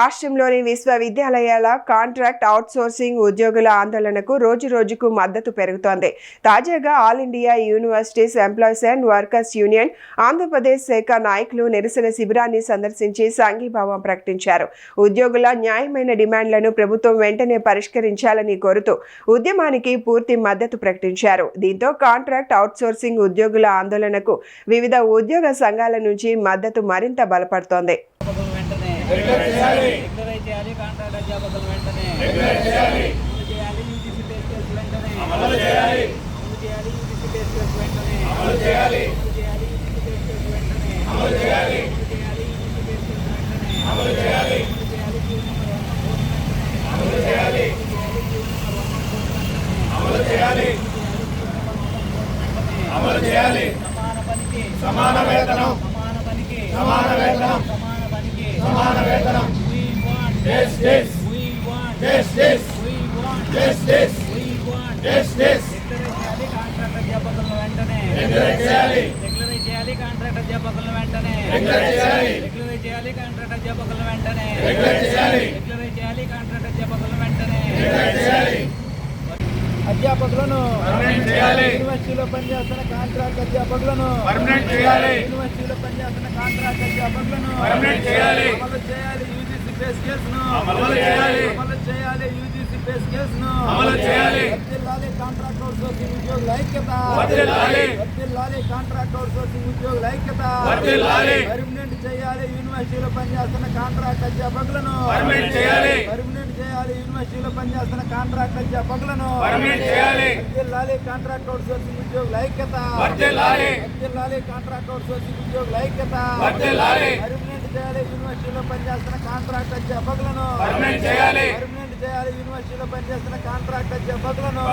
రాష్ట్రంలోని విశ్వవిద్యాలయాల contract outsourcing ఉద్యోగుల ఆందోళనకు రోజురోజుకు మద్దతు పెరుగుతోంది. తాజాగా all India universities employees and workers union Andhra Pradesh శాఖ నాయకులు నిరసన శిబిరాన్ని సందర్శించి సంఘీభావం ప్రకటించారు. ఉద్యోగుల న్యాయమైన డిమాండ్లను ప్రభుత్వం వెంటనే పరిష్కరించాలని కోరుతూ ఉద్యమానికి పూర్తి మద్దతు ప్రకటించారు. దీంతో కాంట్రాక్ట్ అవుట్సోర్సింగ్ ఉద్యోగుల ఆందోళనకు వివిధ ఉద్యోగ సంఘాల నుంచి మద్దతు మరింత బలపడుతోంది. సమాన వేతనం అధ్యాపకులను యూనివర్సిటీలో పనిచేస్తున్న కాంట్రాక్ట్ అధ్యాపకులను యూనివర్సిటీలో పనిచేస్తున్న కాంట్రాక్ట్ అధ్యాపకులను అమలు చేయాలి. యూజీసీ పే స్కేల్స్ ను అమలు చేయాలి. యూజీసీ పే స్కేల్స్ ను అమలు చేయాలి. వర్ధిల్లాలి కాంట్రాక్ట్ అవుట్సోర్సింగ్ ఉద్యోగుల ఐక్యత. వర్ధిల్లాలి కాంట్రాక్ట్ అవుట్సోర్సింగ్ ఉద్యోగుల ఐక్యత. పర్మనెంట్ చేయాలి. యూనివర్సిటీలో పనిచేస్తున్న కాంట్రాక్ట్ అధ్యాపకులను పర్మనెంట్ చేయాలి. యూనివర్సిటీలో పనిచేస్తున్న కాంట్రాక్ట్ అధ్యాపకులను వర్ధిల్లాలి కాంట్రాక్ట్ అవుట్సోర్సింగ్ ఉద్యోగుల ఐక్యత. వర్ధిల్లాలి కాంట్రాక్ట్ అవుట్సోర్సింగ్ ఉద్యోగుల ఐక్యత. పర్మనెంట్ చేయాలి. యూనివర్సిటీలో పనిచేస్తున్న కాంట్రాక్ట్ అధ్యాపకులను పర్మనెంట్ చేయాలి. యూనివర్సిటీలో పనిచేస్తున్న కాంట్రాక్ట్ అధ్యాపకులను